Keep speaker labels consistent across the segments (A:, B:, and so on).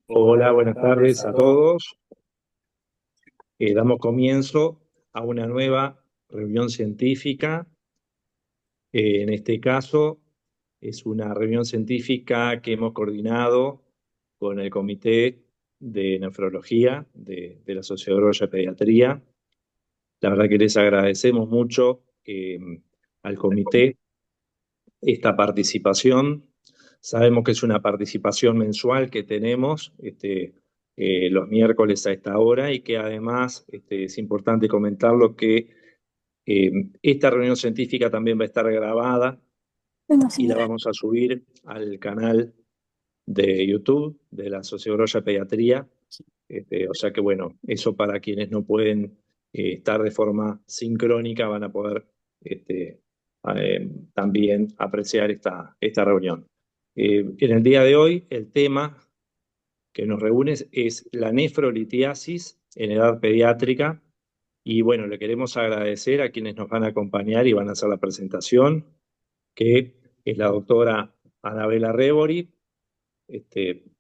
A: Hola, buenas tardes a todos. Damos comienzo a una nueva reunión científica. En este caso, es una reunión científica que hemos coordinado con el Comité de Nefrología de la Sociedad Uruguaya de Pediatría. La verdad que les agradecemos mucho al comité esta participación. Sabemos que es una participación mensual que tenemos los miércoles a esta hora y que además es importante comentarlo que esta reunión científica también va a estar grabada
B: Bueno,
A: y la
B: señora.
A: vamos a subir al canal de YouTube de la Sociedad Uruguaya de Pediatría. O sea que bueno, eso para quienes no pueden estar de forma sincrónica van a poder este, también apreciar esta reunión. En el día de hoy, el tema que nos reúne es la nefrolitiasis en edad pediátrica. Y bueno, le queremos agradecer a quienes nos van a acompañar y van a hacer la presentación, que es la doctora Anabela Rebori,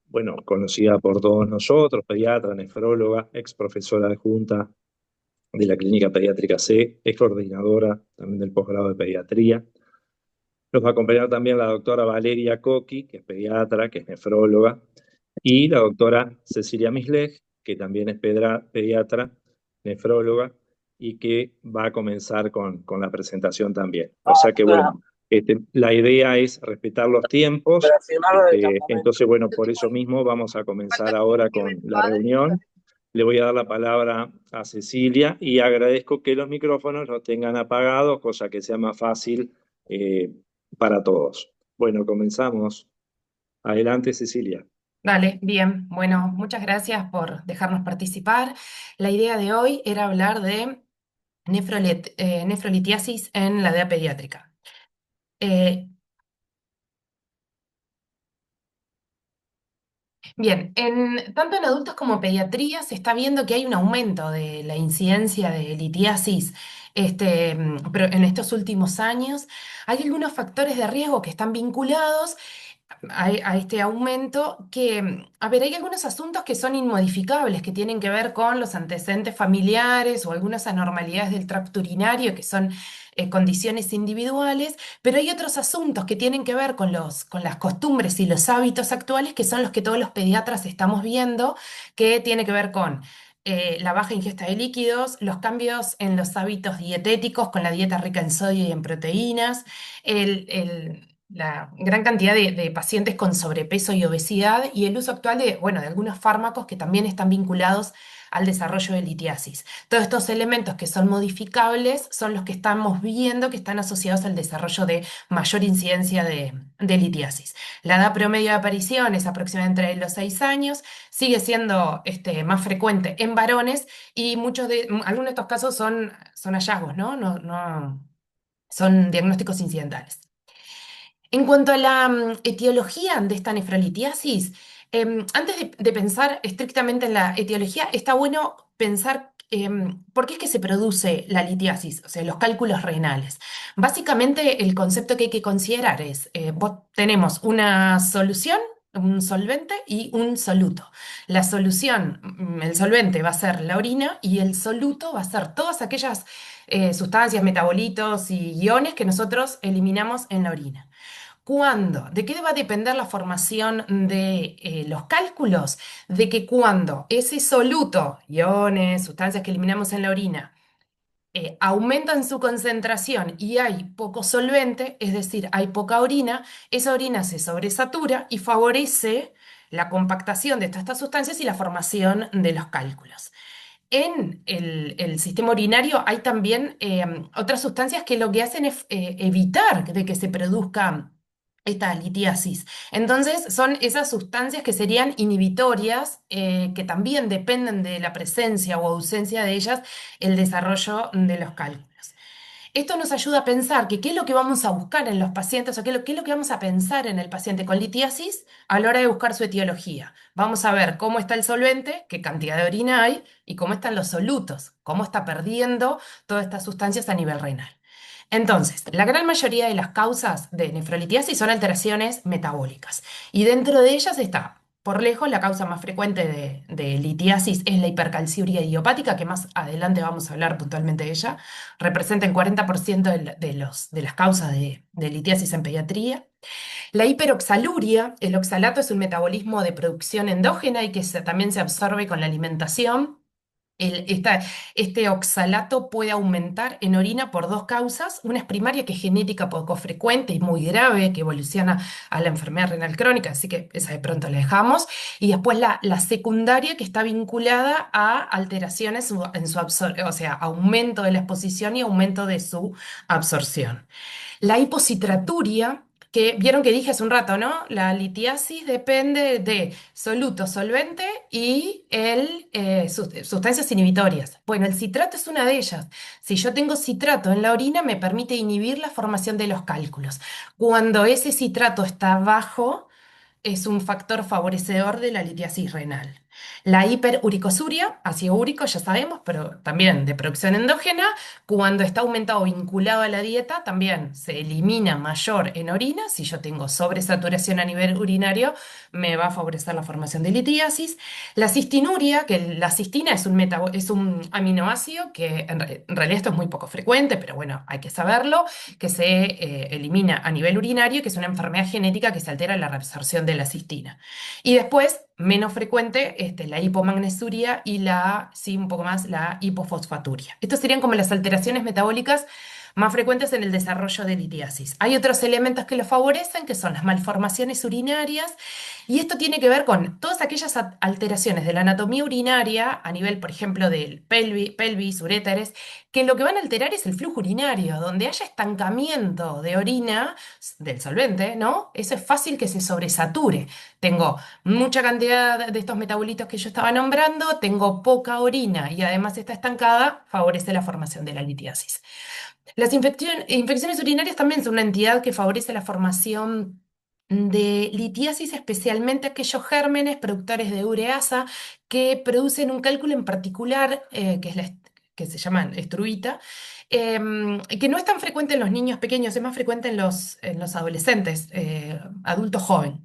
A: bueno, conocida por todos nosotros, pediatra, nefróloga, ex profesora adjunta de la Clínica Pediátrica C, ex coordinadora también del posgrado de pediatría. Nos va a acompañar también la doctora Valeria Coqui, que es pediatra, que es nefróloga, y la doctora Cecilia Misleg, que también es pediatra, nefróloga, y que va a comenzar con la presentación también. O sea que, bueno, la idea es respetar los tiempos. Entonces, bueno, por eso mismo vamos a comenzar ahora con la reunión. Le voy a dar la palabra a Cecilia y agradezco que los micrófonos los tengan apagados, cosa que sea más fácil para todos. Bueno, comenzamos. Adelante, Cecilia.
B: Dale, bien. Bueno, muchas gracias por dejarnos participar. La idea de hoy era hablar de nefrolitiasis en la edad pediátrica. Eh, Bien, tanto en adultos como pediatría se está viendo que hay un aumento de la incidencia de litiasis pero en estos últimos años. Hay algunos factores de riesgo que están vinculados a este aumento que, a ver, hay algunos asuntos que son inmodificables, que tienen que ver con los antecedentes familiares o algunas anormalidades del tracto urinario, que son condiciones individuales, pero hay otros asuntos que tienen que ver con las costumbres y los hábitos actuales, que son los que todos los pediatras estamos viendo, que tiene que ver con la baja ingesta de líquidos, los cambios en los hábitos dietéticos con la dieta rica en sodio y en proteínas, la gran cantidad de pacientes con sobrepeso y obesidad y el uso actual de, bueno, de algunos fármacos que también están vinculados al desarrollo de litiasis. Todos estos elementos que son modificables son los que estamos viendo que están asociados al desarrollo de mayor incidencia de litiasis. La edad promedio de aparición es aproximadamente entre los 6 años, sigue siendo más frecuente en varones y algunos de estos casos son hallazgos, ¿no? Son diagnósticos incidentales. En cuanto a la etiología de esta nefrolitiasis, antes de pensar estrictamente en la etiología, está bueno pensar por qué es que se produce la litiasis, o sea, los cálculos renales. Básicamente, el concepto que hay que considerar es, tenemos una solución, un solvente y un soluto. La solución, el solvente va a ser la orina y el soluto va a ser todas aquellas sustancias, metabolitos y iones que nosotros eliminamos en la orina. ¿Cuándo? ¿De qué va a depender la formación de los cálculos? De que cuando ese soluto, iones, sustancias que eliminamos en la orina, aumentan su concentración y hay poco solvente, es decir, hay poca orina, esa orina se sobresatura y favorece la compactación de todas estas sustancias y la formación de los cálculos. En el sistema urinario hay también otras sustancias que lo que hacen es evitar de que se produzca esta litiasis. Entonces, son esas sustancias que serían inhibitorias, que también dependen de la presencia o ausencia de ellas, el desarrollo de los cálculos. Esto nos ayuda a pensar que qué es lo que vamos a buscar en los pacientes o qué es lo que vamos a pensar en el paciente con litiasis a la hora de buscar su etiología. Vamos a ver cómo está el solvente, qué cantidad de orina hay y cómo están los solutos, cómo está perdiendo todas estas sustancias a nivel renal. Entonces, la gran mayoría de las causas de nefrolitiasis son alteraciones metabólicas y dentro de ellas está por lejos, la causa más frecuente de litiasis es la hipercalciuria idiopática, que más adelante vamos a hablar puntualmente de ella. Representa el 40% de las causas de litiasis en pediatría. La hiperoxaluria, el oxalato es un metabolismo de producción endógena y que también se absorbe con la alimentación. Este oxalato puede aumentar en orina por dos causas. Una es primaria, que es genética poco frecuente y muy grave, que evoluciona a la enfermedad renal crónica, así que esa de pronto la dejamos. Y después la secundaria, que está vinculada a alteraciones en su absorción, o sea, aumento de la exposición y aumento de su absorción. La hipocitraturia, que vieron que dije hace un rato, ¿no? La litiasis depende de soluto, solvente y sustancias inhibitorias. Bueno, el citrato es una de ellas. Si yo tengo citrato en la orina, me permite inhibir la formación de los cálculos. Cuando ese citrato está bajo, es un factor favorecedor de la litiasis renal. La hiperuricosuria, ácido úrico, ya sabemos, pero también de producción endógena, cuando está aumentado o vinculado a la dieta, también se elimina mayor en orina. Si yo tengo sobresaturación a nivel urinario, me va a favorecer la formación de litiasis. La cistinuria, que la cistina es un aminoácido que en realidad esto es muy poco frecuente, pero bueno, hay que saberlo, que se elimina a nivel urinario, que es una enfermedad genética que se altera la reabsorción de la cistina. Y después, menos frecuente, la hipomagnesuria y sí, un poco más, la hipofosfaturia. Estos serían como las alteraciones metabólicas más frecuentes en el desarrollo de litiasis. Hay otros elementos que lo favorecen, que son las malformaciones urinarias, y esto tiene que ver con todas aquellas alteraciones de la anatomía urinaria a nivel, por ejemplo, del pelvis, uréteres, que lo que van a alterar es el flujo urinario. Donde haya estancamiento de orina, del solvente, ¿no? Eso es fácil que se sobresature. Tengo mucha cantidad de estos metabolitos que yo estaba nombrando, tengo poca orina y además está estancada, favorece la formación de la litiasis. Las infecciones urinarias también son una entidad que favorece la formación de litiasis, especialmente aquellos gérmenes productores de ureasa que producen un cálculo en particular, que se llama estruita, que no es tan frecuente en los niños pequeños, es más frecuente en los adolescentes, adultos jóvenes.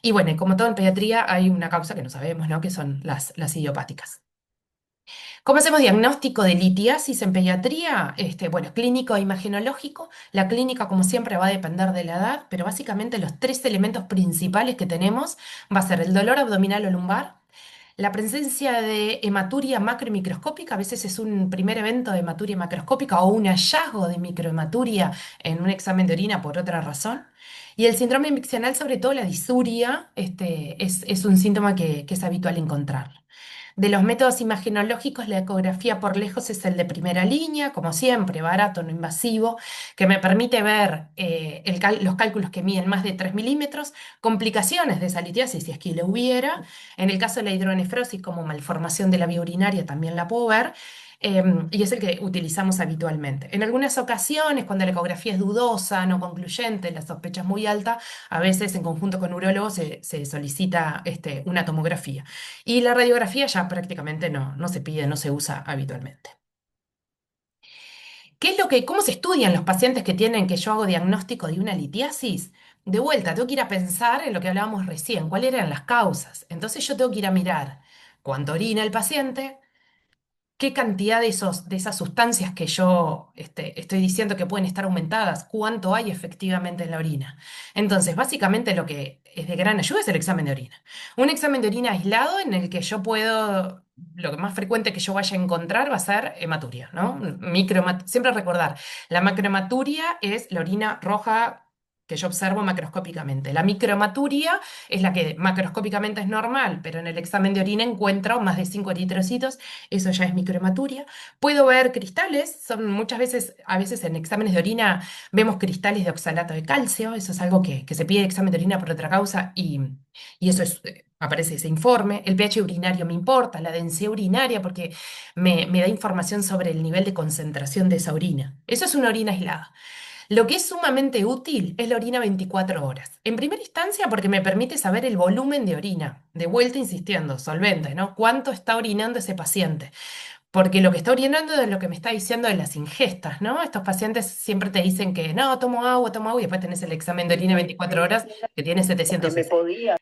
B: Y bueno, y como todo en pediatría, hay una causa que no sabemos, ¿no? Que son las idiopáticas. ¿Cómo hacemos diagnóstico de litiasis en pediatría? Bueno, clínico e imagenológico. La clínica, como siempre, va a depender de la edad, pero básicamente los tres elementos principales que tenemos va a ser el dolor abdominal o lumbar, la presencia de hematuria macromicroscópica, a veces es un primer evento de hematuria macroscópica o un hallazgo de microhematuria en un examen de orina por otra razón. Y el síndrome miccional, sobre todo la disuria, es un síntoma que es habitual encontrar. De los métodos imagenológicos, la ecografía por lejos es el de primera línea, como siempre, barato, no invasivo, que me permite ver los cálculos que miden más de 3 milímetros, complicaciones de esa litiasis, si es que lo hubiera. En el caso de la hidronefrosis, como malformación de la vía urinaria, también la puedo ver. Y es el que utilizamos habitualmente. En algunas ocasiones, cuando la ecografía es dudosa, no concluyente, la sospecha es muy alta, a veces en conjunto con urólogos se solicita una tomografía. Y la radiografía ya prácticamente no se pide, no se usa habitualmente. ¿Cómo se estudian los pacientes que tienen que yo hago diagnóstico de una litiasis? De vuelta, tengo que ir a pensar en lo que hablábamos recién, cuáles eran las causas. Entonces yo tengo que ir a mirar cuánto orina el paciente, qué cantidad de esas sustancias que yo estoy diciendo que pueden estar aumentadas, cuánto hay efectivamente en la orina. Entonces, básicamente lo que es de gran ayuda es el examen de orina. Un examen de orina aislado en el que lo que más frecuente que yo vaya a encontrar va a ser hematuria, ¿no? Siempre recordar, la macrohematuria es la orina roja que yo observo macroscópicamente. La microhematuria es la que macroscópicamente es normal, pero en el examen de orina encuentro más de 5 eritrocitos, eso ya es microhematuria. Puedo ver cristales, son muchas veces, a veces en exámenes de orina vemos cristales de oxalato de calcio, eso es algo que se pide examen de orina por otra causa y eso aparece ese informe. El pH urinario me importa, la densidad urinaria, porque me da información sobre el nivel de concentración de esa orina. Eso es una orina aislada. Lo que es sumamente útil es la orina 24 horas. En primera instancia, porque me permite saber el volumen de orina. De vuelta insistiendo, solvente, ¿no? ¿Cuánto está orinando ese paciente? porque lo que está orientando es lo que me está diciendo de las ingestas, ¿no? Estos pacientes siempre te dicen que no, tomo agua, y después tenés el examen de orina 24 horas que tiene 700 cc.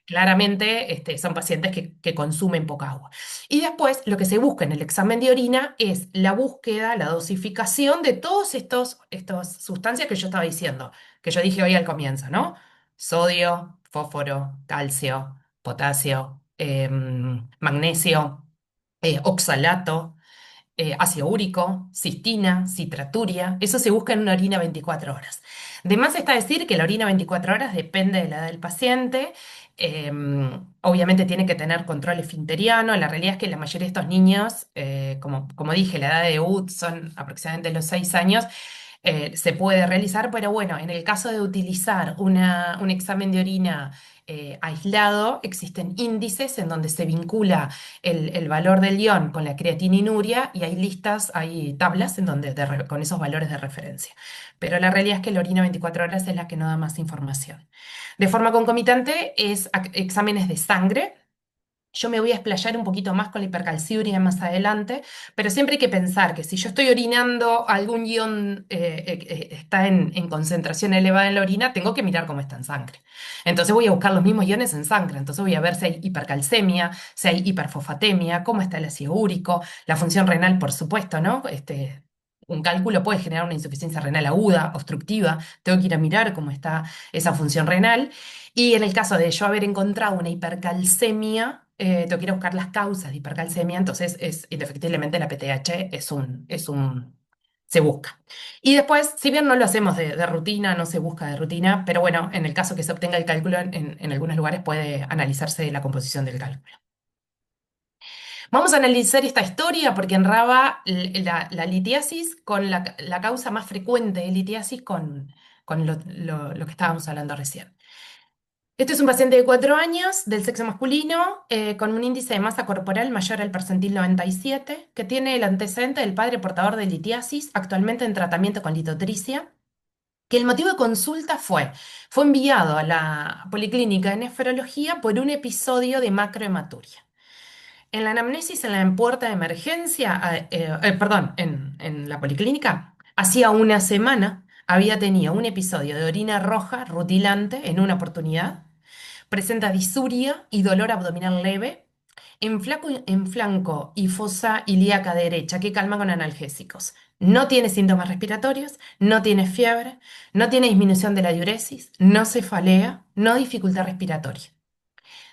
B: Claramente, son pacientes que consumen poca agua. Y después, lo que se busca en el examen de orina es la búsqueda, la dosificación de todos estos sustancias que yo estaba diciendo, que yo dije hoy al comienzo, ¿no? Sodio, fósforo, calcio, potasio, magnesio, oxalato, ácido úrico, cistina, citraturia. Eso se busca en una orina 24 horas. De más está decir que la orina 24 horas depende de la edad del paciente. Obviamente tiene que tener control esfinteriano. La realidad es que la mayoría de estos niños, como dije, la edad de debut son aproximadamente los 6 años. Se puede realizar, pero bueno, en el caso de utilizar un examen de orina aislado, existen índices en donde se vincula el valor del ion con la creatininuria y hay listas, hay tablas en donde con esos valores de referencia. Pero la realidad es que la orina 24 horas es la que no da más información. De forma concomitante es exámenes de sangre. Yo me voy a explayar un poquito más con la hipercalciuria más adelante, pero siempre hay que pensar que si yo estoy orinando, algún ion está en concentración elevada en la orina, tengo que mirar cómo está en sangre. Entonces voy a buscar los mismos iones en sangre. Entonces voy a ver si hay hipercalcemia, si hay hiperfosfatemia, cómo está el ácido úrico, la función renal, por supuesto, ¿no? Un cálculo puede generar una insuficiencia renal aguda, obstructiva. Tengo que ir a mirar cómo está esa función renal. Y en el caso de yo haber encontrado una hipercalcemia, tengo que ir a buscar las causas de hipercalcemia, entonces indefectiblemente la PTH se busca. Y después, si bien no lo hacemos de rutina, no se busca de rutina, pero bueno, en el caso que se obtenga el cálculo, en algunos lugares puede analizarse la composición del cálculo. Vamos a analizar esta historia porque enraba la litiasis con la causa más frecuente de litiasis con lo que estábamos hablando recién. Este es un paciente de 4 años, del sexo masculino, con un índice de masa corporal mayor al percentil 97, que tiene el antecedente del padre portador de litiasis, actualmente en tratamiento con litotricia, que el motivo de consulta fue enviado a la policlínica de nefrología por un episodio de macrohematuria. En la anamnesis, en puerta de emergencia, perdón, en la policlínica, hacía una semana había tenido un episodio de orina roja rutilante en una oportunidad. Presenta disuria y dolor abdominal leve en flanco y fosa ilíaca derecha que calma con analgésicos. No tiene síntomas respiratorios, no tiene fiebre, no tiene disminución de la diuresis, no cefalea, no dificultad respiratoria.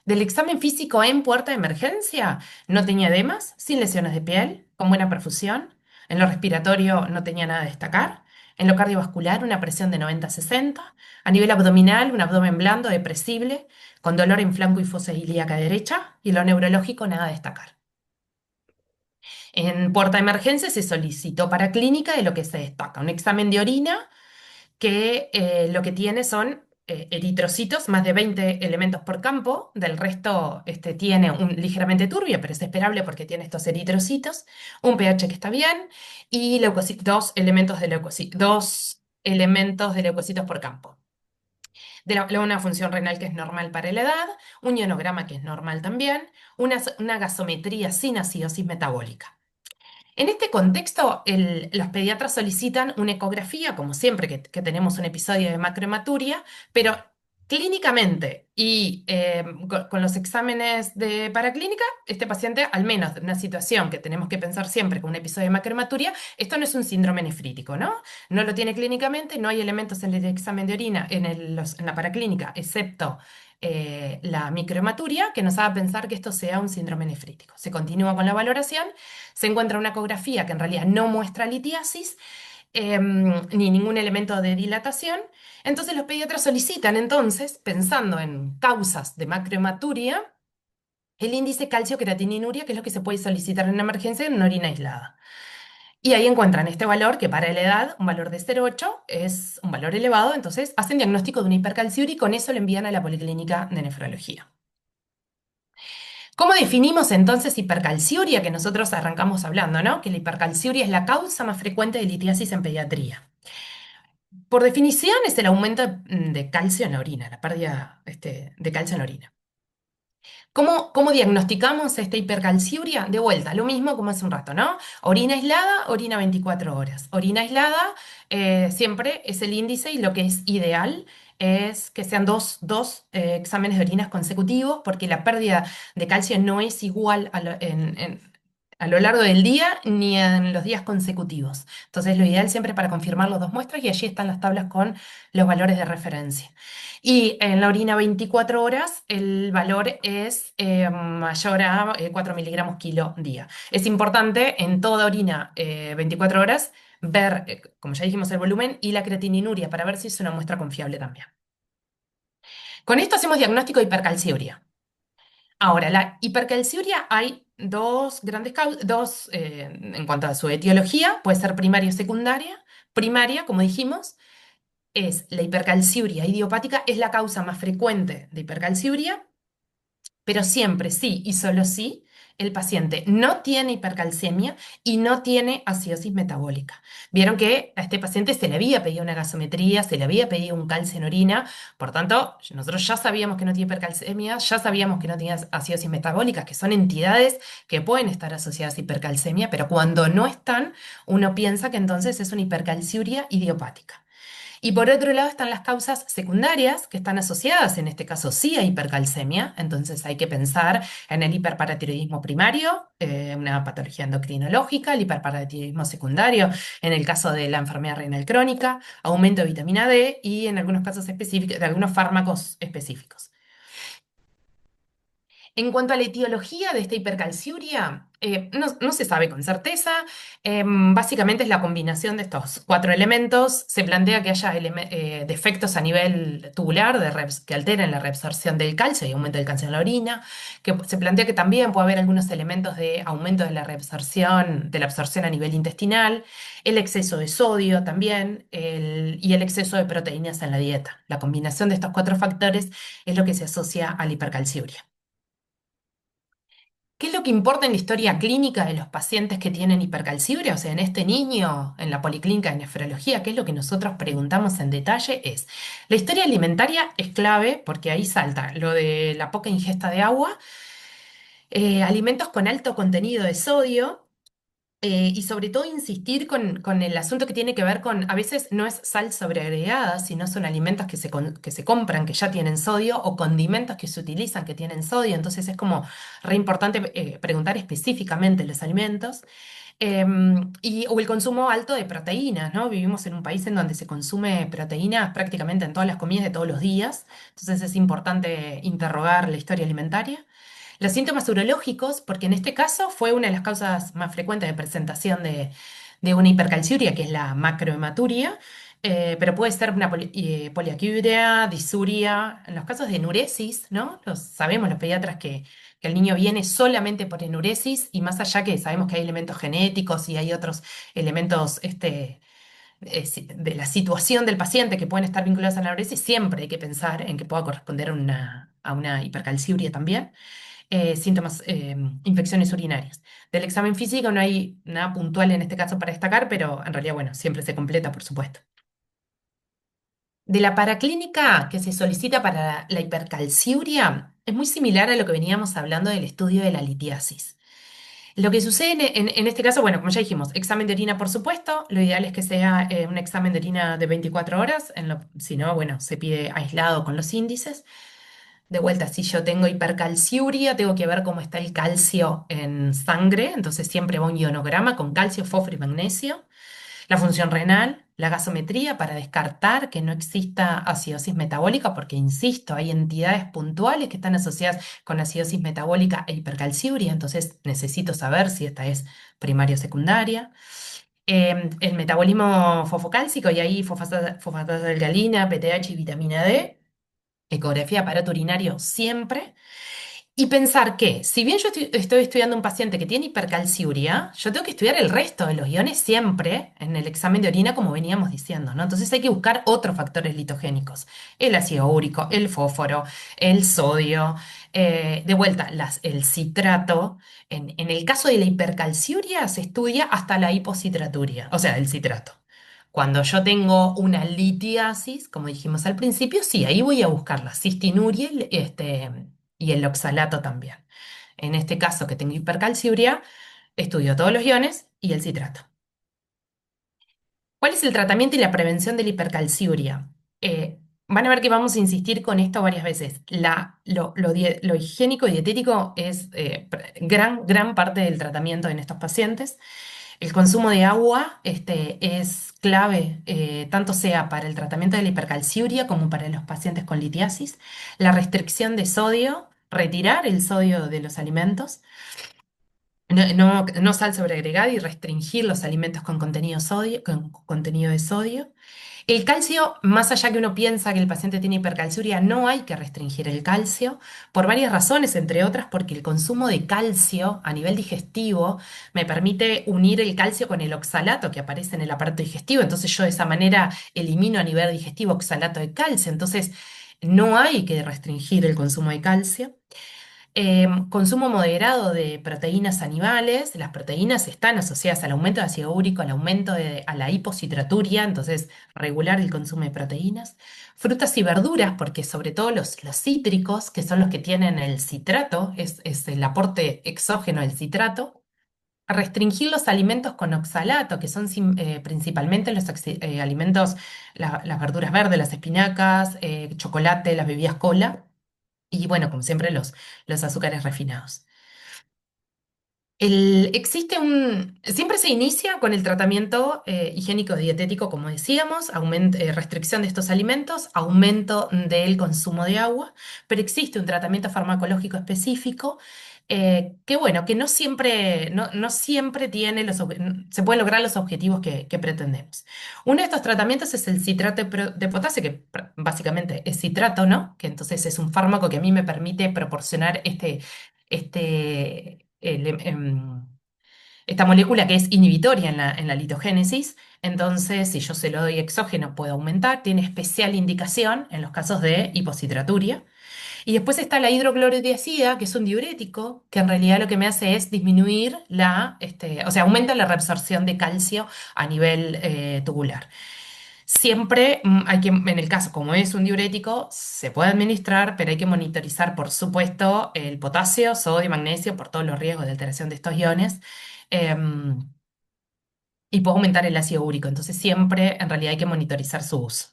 B: Del examen físico en puerta de emergencia, no tenía edemas, sin lesiones de piel, con buena perfusión. En lo respiratorio no tenía nada a destacar. En lo cardiovascular, una presión de 90-60. A nivel abdominal, un abdomen blando, depresible, con dolor en flanco y fosa ilíaca derecha. Y en lo neurológico, nada a destacar. En puerta de emergencia se solicitó para clínica de lo que se destaca. Un examen de orina que lo que tiene son eritrocitos, más de 20 elementos por campo, del resto tiene un ligeramente turbio, pero es esperable porque tiene estos eritrocitos, un pH que está bien y dos dos elementos de leucocitos por campo. Una función renal que es normal para la edad, un ionograma que es normal también, una gasometría sin acidosis metabólica. En este contexto, los pediatras solicitan una ecografía, como siempre que tenemos un episodio de macrohematuria, pero clínicamente y con los exámenes de paraclínica, este paciente, al menos en una situación que tenemos que pensar siempre con un episodio de macrohematuria, esto no es un síndrome nefrítico, ¿no? No lo tiene clínicamente, no hay elementos en el examen de orina, en la paraclínica, excepto la microhematuria, que nos haga pensar que esto sea un síndrome nefrítico. Se continúa con la valoración, se encuentra una ecografía que en realidad no muestra litiasis, ni ningún elemento de dilatación. Entonces los pediatras solicitan entonces, pensando en causas de macrohematuria, el índice calcio-creatininuria, que es lo que se puede solicitar en emergencia en una orina aislada. Y ahí encuentran este valor que para la edad, un valor de 0,8, es un valor elevado, entonces hacen diagnóstico de una hipercalciuria y con eso lo envían a la policlínica de nefrología. ¿Cómo definimos entonces hipercalciuria que nosotros arrancamos hablando, ¿no? Que la hipercalciuria es la causa más frecuente de litiasis en pediatría. Por definición es el aumento de calcio en la orina, la pérdida de calcio en la orina. ¿Cómo diagnosticamos esta hipercalciuria? De vuelta, lo mismo como hace un rato, ¿no? Orina aislada, orina 24 horas. Orina aislada siempre es el índice y lo que es ideal es que sean dos exámenes de orinas consecutivos porque la pérdida de calcio no es igual a lo largo del día ni en los días consecutivos. Entonces, lo ideal siempre es para confirmar las dos muestras y allí están las tablas con los valores de referencia. Y en la orina 24 horas el valor es mayor a 4 miligramos kilo día. Es importante en toda orina 24 horas ver, como ya dijimos, el volumen y la creatininuria para ver si es una muestra confiable también. Con esto hacemos diagnóstico de hipercalciuria. Ahora, la hipercalciuria hay dos grandes causas, en cuanto a su etiología, puede ser primaria o secundaria. Primaria, como dijimos, es la hipercalciuria idiopática, es la causa más frecuente de hipercalciuria, pero siempre sí y solo sí el paciente no tiene hipercalcemia y no tiene acidosis metabólica. Vieron que a este paciente se le había pedido una gasometría, se le había pedido un calcio en orina, por tanto, nosotros ya sabíamos que no tiene hipercalcemia, ya sabíamos que no tenía acidosis metabólica, que son entidades que pueden estar asociadas a hipercalcemia, pero cuando no están, uno piensa que entonces es una hipercalciuria idiopática. Y por otro lado están las causas secundarias que están asociadas, en este caso sí, a hipercalcemia. Entonces hay que pensar en el hiperparatiroidismo primario, una patología endocrinológica, el hiperparatiroidismo secundario, en el caso de la enfermedad renal crónica, aumento de vitamina D y en algunos casos específicos, de algunos fármacos específicos. En cuanto a la etiología de esta hipercalciuria, no se sabe con certeza. Básicamente es la combinación de estos cuatro elementos. Se plantea que haya defectos a nivel tubular que alteren la reabsorción del calcio y aumento del calcio en la orina. Que se plantea que también puede haber algunos elementos de aumento de la reabsorción, de la absorción a nivel intestinal, el exceso de sodio también y el exceso de proteínas en la dieta. La combinación de estos cuatro factores es lo que se asocia a la hipercalciuria. ¿Qué es lo que importa en la historia clínica de los pacientes que tienen hipercalciuria? O sea, en este niño, en la policlínica de nefrología, ¿qué es lo que nosotros preguntamos en detalle? Es, la historia alimentaria es clave porque ahí salta lo de la poca ingesta de agua, alimentos con alto contenido de sodio. Y sobre todo insistir con el asunto que tiene que ver con, a veces no es sal sobreagregada, sino son alimentos que se compran que ya tienen sodio o condimentos que se utilizan que tienen sodio. Entonces es como re importante preguntar específicamente los alimentos. O el consumo alto de proteínas, ¿no? Vivimos en un país en donde se consume proteínas prácticamente en todas las comidas de todos los días. Entonces es importante interrogar la historia alimentaria. Los síntomas urológicos, porque en este caso fue una de las causas más frecuentes de presentación de una hipercalciuria, que es la macrohematuria, pero puede ser una poliaquiuria, disuria, en los casos de enuresis, ¿no? Sabemos los pediatras que el niño viene solamente por enuresis y más allá que sabemos que hay elementos genéticos y hay otros elementos de la situación del paciente que pueden estar vinculados a la enuresis, siempre hay que pensar en que pueda corresponder a una hipercalciuria también. Síntomas, infecciones urinarias. Del examen físico no hay nada puntual en este caso para destacar, pero en realidad, bueno, siempre se completa, por supuesto. De la paraclínica que se solicita para la hipercalciuria es muy similar a lo que veníamos hablando del estudio de la litiasis. Lo que sucede en este caso, bueno, como ya dijimos, examen de orina, por supuesto, lo ideal es que sea un examen de orina de 24 horas, si no, bueno, se pide aislado con los índices. De vuelta, si yo tengo hipercalciuria, tengo que ver cómo está el calcio en sangre, entonces siempre va un ionograma con calcio, fósforo y magnesio. La función renal, la gasometría para descartar que no exista acidosis metabólica, porque insisto, hay entidades puntuales que están asociadas con acidosis metabólica e hipercalciuria, entonces necesito saber si esta es primaria o secundaria. El metabolismo fosfocálcico, y ahí fosfato de galina, PTH y vitamina D. Ecografía aparato urinario siempre. Y pensar que, si bien yo estoy estudiando un paciente que tiene hipercalciuria, yo tengo que estudiar el resto de los iones siempre en el examen de orina, como veníamos diciendo, ¿no? Entonces hay que buscar otros factores litogénicos: el ácido úrico, el fósforo, el sodio, de vuelta, el citrato. En el caso de la hipercalciuria se estudia hasta la hipocitraturia, o sea, el citrato. Cuando yo tengo una litiasis, como dijimos al principio, sí, ahí voy a buscar la cistinuria y el oxalato también. En este caso, que tengo hipercalciuria, estudio todos los iones y el citrato. ¿Cuál es el tratamiento y la prevención de la hipercalciuria? Van a ver que vamos a insistir con esto varias veces. Lo higiénico y dietético es gran parte del tratamiento en estos pacientes. El consumo de agua es clave, tanto sea para el tratamiento de la hipercalciuria como para los pacientes con litiasis. La restricción de sodio, retirar el sodio de los alimentos. No sal sobreagregada y restringir los alimentos con con contenido de sodio. El calcio, más allá que uno piensa que el paciente tiene hipercalciuria, no hay que restringir el calcio por varias razones, entre otras porque el consumo de calcio a nivel digestivo me permite unir el calcio con el oxalato que aparece en el aparato digestivo. Entonces yo de esa manera elimino a nivel digestivo oxalato de calcio. Entonces no hay que restringir el consumo de calcio. Consumo moderado de proteínas animales. Las proteínas están asociadas al aumento de ácido úrico, a la hipocitraturia, entonces regular el consumo de proteínas. Frutas y verduras, porque sobre todo los cítricos, que son los que tienen el citrato, es el aporte exógeno del citrato. Restringir los alimentos con oxalato, que son principalmente los alimentos, las verduras verdes, las espinacas, chocolate, las bebidas cola. Y bueno, como siempre, los azúcares refinados. Siempre se inicia con el tratamiento higiénico dietético, como decíamos, restricción de estos alimentos, aumento del consumo de agua, pero existe un tratamiento farmacológico específico que, bueno, que no siempre se pueden lograr los objetivos que pretendemos. Uno de estos tratamientos es el citrato de potasio, que básicamente es citrato, ¿no? Que entonces es un fármaco que a mí me permite proporcionar esta molécula que es inhibitoria en la litogénesis. Entonces, si yo se lo doy exógeno, puede aumentar. Tiene especial indicación en los casos de hipocitraturia. Y después está la hidroclorotiazida, que es un diurético, que en realidad lo que me hace es disminuir o sea, aumenta la reabsorción de calcio a nivel tubular. Siempre en el caso, como es un diurético, se puede administrar, pero hay que monitorizar, por supuesto, el potasio, sodio, magnesio, por todos los riesgos de alteración de estos iones. em, y puede aumentar el ácido úrico. Entonces, siempre, en realidad, hay que monitorizar su uso.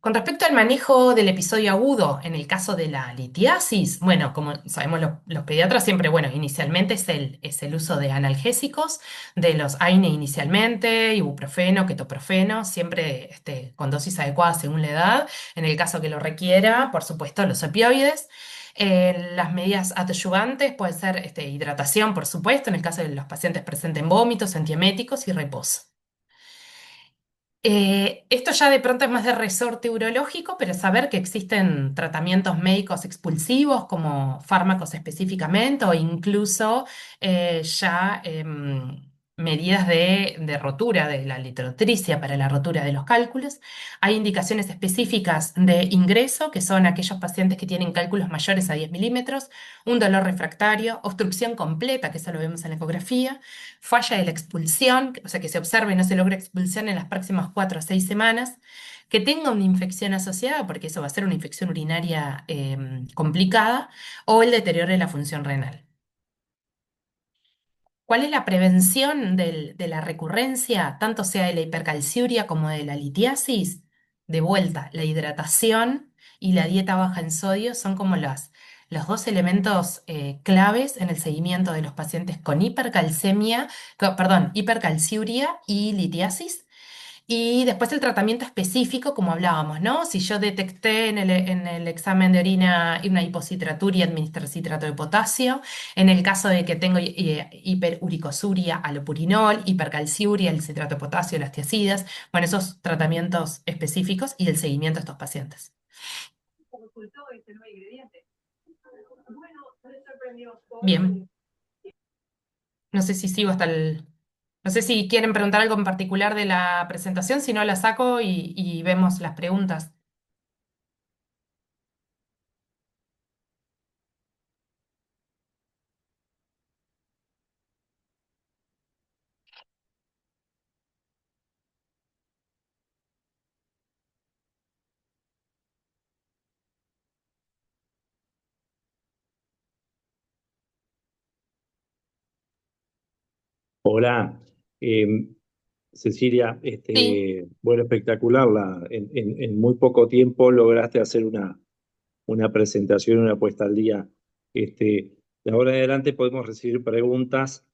B: Con respecto al manejo del episodio agudo, en el caso de la litiasis, bueno, como sabemos los pediatras siempre, bueno, inicialmente es el uso de analgésicos, de los AINE inicialmente, ibuprofeno, ketoprofeno, siempre con dosis adecuadas según la edad. En el caso que lo requiera, por supuesto, los opioides. Las medidas adyuvantes pueden ser hidratación, por supuesto, en el caso de los pacientes presenten vómitos, antieméticos y reposo. Esto ya de pronto es más de resorte urológico, pero saber que existen tratamientos médicos expulsivos como fármacos específicamente o incluso medidas de rotura de la litrotricia para la rotura de los cálculos. Hay indicaciones específicas de ingreso, que son aquellos pacientes que tienen cálculos mayores a 10 milímetros, un dolor refractario, obstrucción completa, que eso lo vemos en la ecografía, falla de la expulsión, o sea, que se observe y no se logra expulsión en las próximas 4 a 6 semanas, que tenga una infección asociada, porque eso va a ser una infección urinaria complicada, o el deterioro de la función renal. ¿Cuál es la prevención de la recurrencia, tanto sea de la hipercalciuria como de la litiasis? De vuelta, la hidratación y la dieta baja en sodio son como los dos elementos claves en el seguimiento de los pacientes con hipercalciuria y litiasis. Y después el tratamiento específico, como hablábamos, ¿no? Si yo detecté en el examen de orina una hipocitraturia, administrar citrato de potasio. En el caso de que tengo hiperuricosuria, alopurinol, hipercalciuria, el citrato de potasio, las tiacidas. Bueno, esos tratamientos específicos y el seguimiento de estos pacientes. Bien, no sé si sigo hasta el... No sé si quieren preguntar algo en particular de la presentación, si no la saco y vemos las preguntas.
A: Hola, Cecilia,
B: Sí.
A: bueno, espectacular. En muy poco tiempo lograste hacer una presentación, una puesta al día. De ahora en adelante podemos recibir preguntas.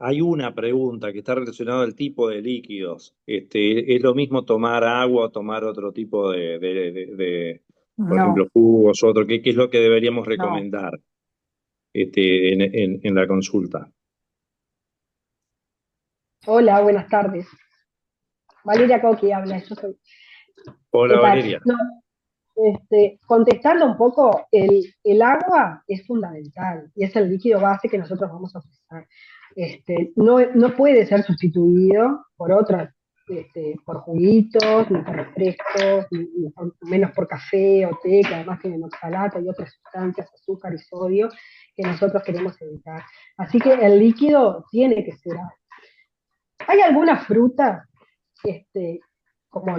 A: Hay una pregunta que está relacionada al tipo de líquidos. ¿Es lo mismo tomar agua o tomar otro tipo por ejemplo,
C: No,
A: jugos, otro? ¿Qué es lo que deberíamos
C: no.
A: recomendar en la consulta?
D: Hola, buenas tardes. Valeria Coqui habla, yo soy. ¿Qué
A: Hola,
D: tal?
A: Valeria.
D: No, contestando un poco, el agua es fundamental y es el líquido base que nosotros vamos a utilizar. No puede ser sustituido por otras, por juguitos, ni por refrescos, menos por café o té, que además tienen oxalato y otras sustancias, azúcar y sodio, que nosotros queremos evitar. Así que el líquido tiene que ser agua. Hay algunas frutas, este, como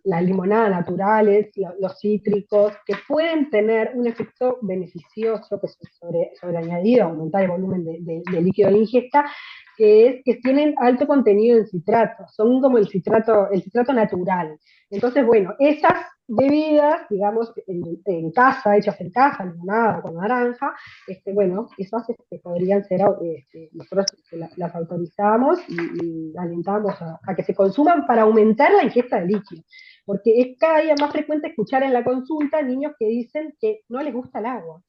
D: las limonadas naturales, los cítricos, que pueden tener un efecto beneficioso, que es sobreañadido, aumentar el volumen de líquido de la ingesta, que es que tienen alto contenido en citrato, son como el citrato natural. Entonces, bueno, esas bebidas, digamos, en casa, hechas en casa, limonada con naranja, bueno, esas podrían ser, nosotros las autorizamos y alentamos a que se consuman para aumentar la ingesta de líquido. Porque es cada día más frecuente escuchar en la consulta niños que dicen que no les gusta el agua,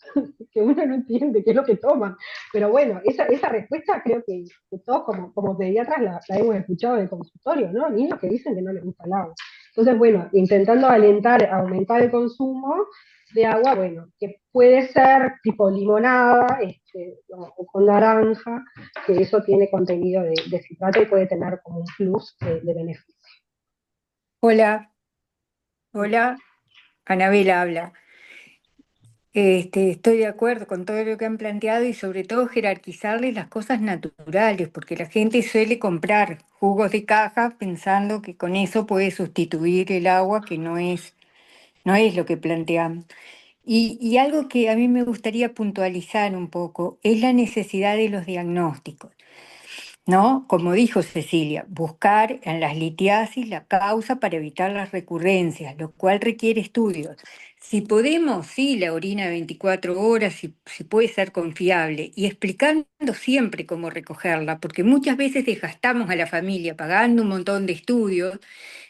D: que uno no entiende qué es lo que toman. Pero bueno, esa respuesta creo que todos como pediatras la hemos escuchado en el consultorio, ¿no? Niños que dicen que no les gusta el agua. Entonces, bueno, intentando alentar, aumentar el consumo de agua, bueno, que puede ser tipo limonada, o con naranja, que eso tiene contenido de citrato y puede tener como un plus de beneficio.
C: Hola, hola, Anabela habla. Estoy de acuerdo con todo lo que han planteado y sobre todo jerarquizarles las cosas naturales, porque la gente suele comprar jugos de caja pensando que con eso puede sustituir el agua, que no es lo que planteamos. Y algo que a mí me gustaría puntualizar un poco es la necesidad de los diagnósticos. ¿No? Como dijo Cecilia, buscar en las litiasis la causa para evitar las recurrencias, lo cual requiere estudios. Si podemos, sí, la orina de 24 horas, si puede ser confiable, y explicando siempre cómo recogerla, porque muchas veces desgastamos a la familia pagando un montón de estudios,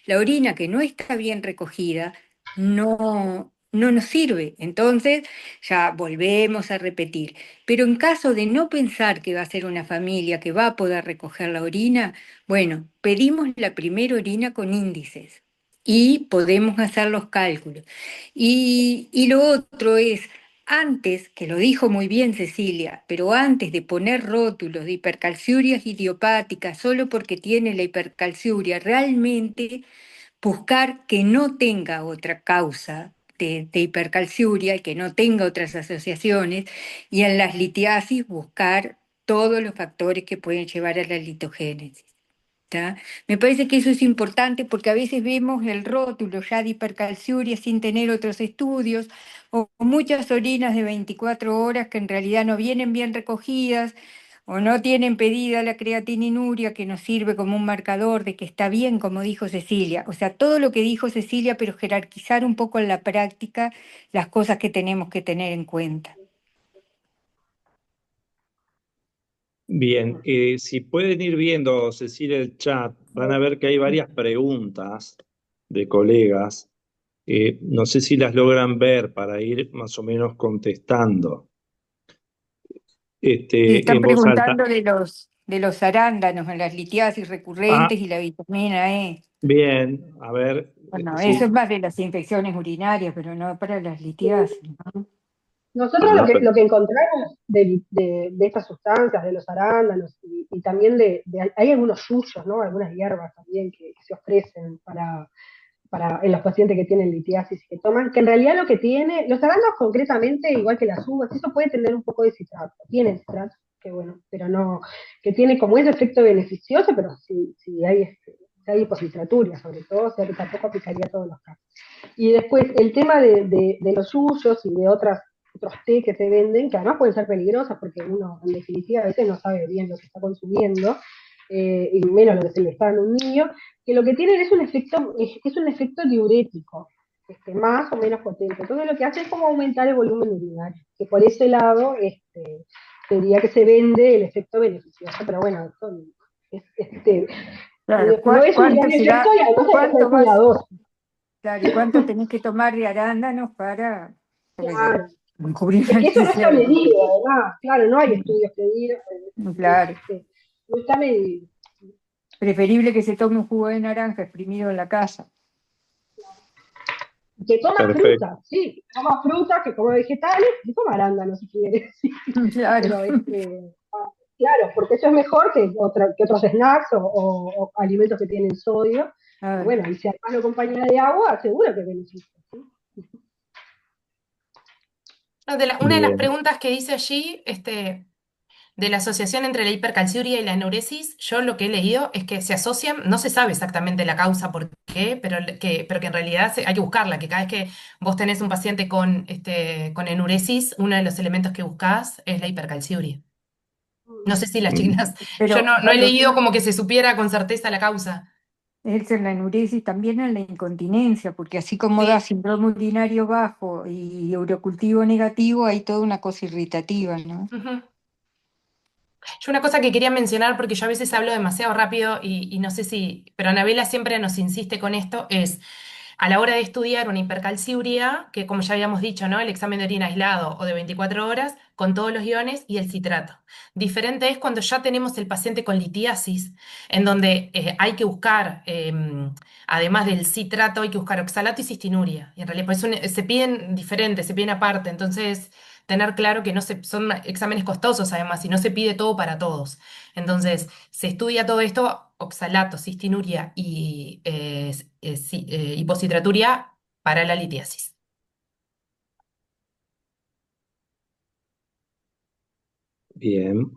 C: la orina que no está bien recogida no nos sirve. Entonces, ya volvemos a repetir. Pero en caso de no pensar que va a ser una familia que va a poder recoger la orina, bueno, pedimos la primera orina con índices y podemos hacer los cálculos. Y lo otro es, antes, que lo dijo muy bien Cecilia, pero antes de poner rótulos de hipercalciurias idiopáticas solo porque tiene la hipercalciuria, realmente buscar que no tenga otra causa de hipercalciuria y que no tenga otras asociaciones, y en las litiasis buscar todos los factores que pueden llevar a la litogénesis. ¿Tá? Me parece que eso es importante porque a veces vemos el rótulo ya de hipercalciuria sin tener otros estudios o muchas orinas de 24 horas que en realidad no vienen bien recogidas o no tienen pedida la creatininuria que nos sirve como un marcador de que está bien, como dijo Cecilia. O sea, todo lo que dijo Cecilia, pero jerarquizar un poco en la práctica las cosas que tenemos que tener en cuenta.
A: Bien, si pueden ir viendo, Cecilia, el chat, van a ver que hay varias preguntas de colegas. No sé si las logran ver para ir más o menos contestando
C: Y están
A: en voz alta.
C: preguntando de los arándanos en las litiasis
A: Ah,
C: recurrentes y la vitamina E.
A: bien, a ver,
C: Bueno, eso es
A: sí.
C: más de las infecciones urinarias, pero no para las litiasis, ¿no?
D: Nosotros lo
A: Ah,
D: que, lo que encontramos de estas sustancias, de los arándanos, y también hay algunos yuyos, ¿no? Algunas hierbas también que se ofrecen en los pacientes que tienen litiasis y que toman, que en realidad lo que tiene, los arándanos concretamente, igual que las uvas, eso puede tener un poco de citrato, tiene citrato, que bueno, pero no, que tiene como ese efecto beneficioso, pero si hay hiposcitraturia sobre todo, o sea que tampoco aplicaría a todos los casos. Y después el tema de los yuyos y de otras otros té que se venden, que además pueden ser peligrosos porque uno en definitiva a veces no sabe bien lo que está consumiendo, y menos lo que se le está dando a un niño, que lo que tienen es un efecto diurético, más o menos potente. Entonces lo que hace es como aumentar el volumen urinario, que por ese lado sería que se vende el efecto beneficioso, pero bueno, esto
C: Claro,
D: no es un
C: ¿cuánto
D: gran efecto y además hay que ser
C: cuánto vas,
D: cuidadoso.
C: claro, y cuánto tenés que tomar de arándanos para, porque
D: Claro.
C: cubrir
D: Es
C: la
D: que eso no está
C: necesidad?
D: medido, además, claro, no hay estudios que digan,
C: Claro,
D: no está medido.
C: preferible que se tome un jugo de naranja exprimido en la casa.
D: Que toma
A: Perfecto.
D: fruta, sí, que toma fruta, que come vegetales, que toma arándanos si quiere, sí.
C: Claro,
D: Pero claro, porque eso es mejor que otros snacks o alimentos que tienen sodio. Y
C: ah,
D: bueno, y si además lo acompaña de agua, seguro que beneficia. ¿Sí?
B: No, una de las
A: Bien.
B: preguntas que dice allí, de la asociación entre la hipercalciuria y la enuresis, yo lo que he leído es que se asocian, no se sabe exactamente la causa por qué, pero que en realidad hay que buscarla, que cada vez que vos tenés un paciente con enuresis, uno de los elementos que buscás es la hipercalciuria. No sé si las
A: Mm.
B: chicas, yo
C: pero
B: no he
C: cuando
B: leído como que se supiera con certeza la causa.
C: es en la enuresis, también en la incontinencia, porque así como da
B: Sí.
C: síndrome urinario bajo y urocultivo negativo, hay toda una cosa irritativa, ¿no?
B: Ujú. Yo una cosa que quería mencionar, porque yo a veces hablo demasiado rápido y no sé si, pero Anabela siempre nos insiste con esto, es a la hora de estudiar una hipercalciuria, que como ya habíamos dicho, ¿no? El examen de orina aislado o de 24 horas, con todos los iones y el citrato. Diferente es cuando ya tenemos el paciente con litiasis, en donde hay que buscar, además del citrato, hay que buscar oxalato y cistinuria. Y en realidad pues se piden diferentes, se piden aparte. Entonces, tener claro que no son exámenes costosos además y no se pide todo para todos. Entonces, se estudia todo esto, oxalato, cistinuria y hipocitraturia para la litiasis.
A: Bien.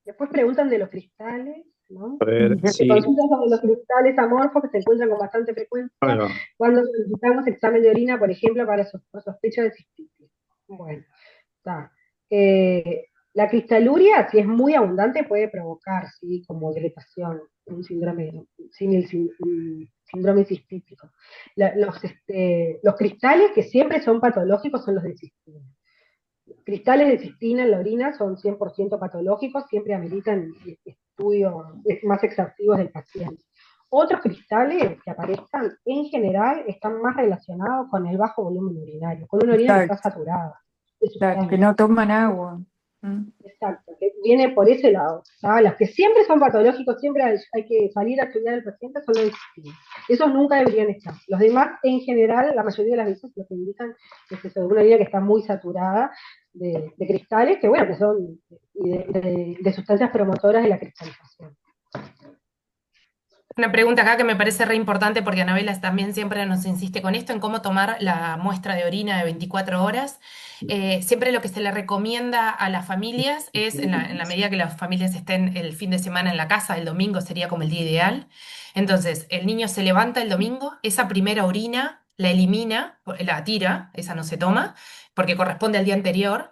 D: Después preguntan de los cristales, ¿no?
A: A ver,
D: Se
A: sí.
D: consultan sobre los cristales amorfos que se encuentran con bastante
A: Ahí
D: frecuencia
A: va.
D: cuando solicitamos examen de orina, por ejemplo, por sospecha de cistitis. Bueno, está. La cristaluria, si es muy abundante, puede provocar, ¿sí? Como irritación, un síndrome cistítico. Los cristales que siempre son patológicos son los de cistina. Cristales de cistina en la orina son 100% patológicos, siempre ameritan estudios más exhaustivos del paciente. Otros cristales que aparezcan, en general, están más relacionados con el bajo volumen urinario, con una orina que
C: Claro,
D: está saturada de
C: claro, que
D: sustancias.
C: no toman agua. ¿Mm?
D: Exacto, que viene por ese lado. Los que siempre son patológicos, siempre hay que salir a estudiar al paciente, son los intestinos. Esos nunca deberían estar. Los demás, en general, la mayoría de las veces lo que indican es eso, una orina que está muy saturada de cristales, que bueno, que son de sustancias promotoras de la cristalización.
B: Una pregunta acá que me parece re importante porque Anabela también siempre nos insiste con esto, en cómo tomar la muestra de orina de 24 horas. Siempre lo que se le recomienda a las familias es, en la medida que las familias estén el fin de semana en la casa, el domingo sería como el día ideal. Entonces, el niño se levanta el domingo, esa primera orina la elimina, la tira, esa no se toma, porque corresponde al día anterior.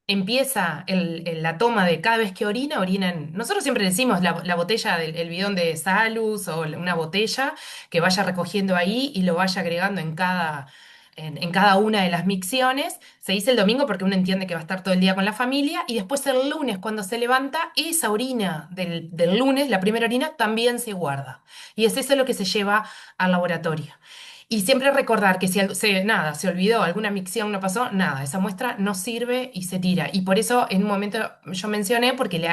B: Empieza la toma de cada vez que orinan. Nosotros siempre decimos la botella el bidón de Salus o una botella que vaya recogiendo ahí y lo vaya agregando en cada una de las micciones. Se dice el domingo porque uno entiende que va a estar todo el día con la familia y después el lunes cuando se levanta, esa orina del lunes, la primera orina, también se guarda. Y es eso lo que se lleva al laboratorio. Y siempre recordar que si nada, se olvidó, alguna micción no pasó, nada, esa muestra no sirve y se tira. Y por eso en un momento yo mencioné, porque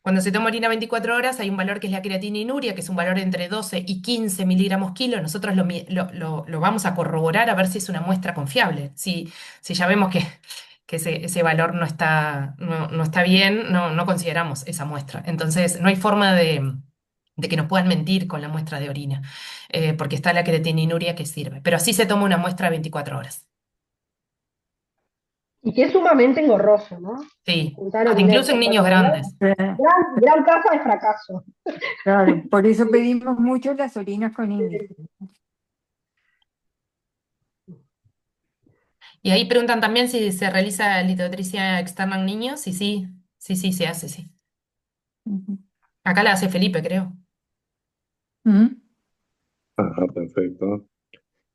B: cuando se toma orina 24 horas hay un valor que es la creatininuria, que es un valor entre 12 y 15 miligramos kilo. Nosotros lo vamos a corroborar a ver si es una muestra confiable. Si ya vemos que ese valor no está bien, no consideramos esa muestra. Entonces no hay forma de que nos puedan mentir con la muestra de orina, porque está la creatininuria que sirve. Pero así se toma una muestra 24 horas.
D: Y que es sumamente engorroso, ¿no?
B: Sí,
D: Juntar
B: hasta
D: orina
B: incluso en niños
D: 24 horas.
B: grandes.
D: Gran casa de fracaso.
C: Claro, por eso pedimos mucho las orinas con índice.
B: Y ahí preguntan también si se realiza litotripsia externa en niños, y sí, sí, sí, se hace, sí.
C: Ujú.
B: Acá la hace Felipe, creo.
C: Ujú.
A: Ah, perfecto.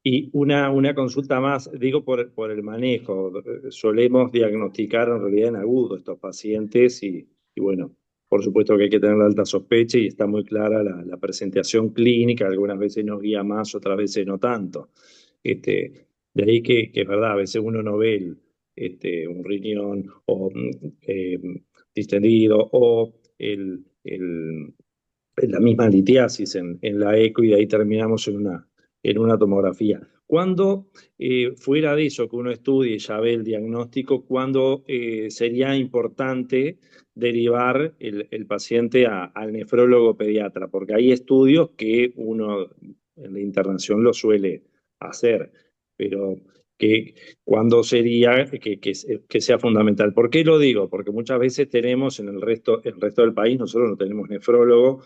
A: Y una consulta más, digo por el manejo. Solemos diagnosticar en realidad en agudo estos pacientes y bueno, por supuesto que hay que tener la alta sospecha y está muy clara la presentación clínica, algunas veces nos guía más, otras veces no tanto. De ahí que es verdad, a veces uno no ve un riñón o distendido o la misma litiasis en la eco y de ahí terminamos en una tomografía. Cuando fuera de eso que uno estudie y ya ve el diagnóstico, ¿cuándo sería importante derivar el paciente al nefrólogo pediatra? Porque hay estudios que uno en la internación lo suele hacer, pero que cuándo sería que sea fundamental. ¿Por qué lo digo? Porque muchas veces tenemos en el resto del país, nosotros no tenemos nefrólogo.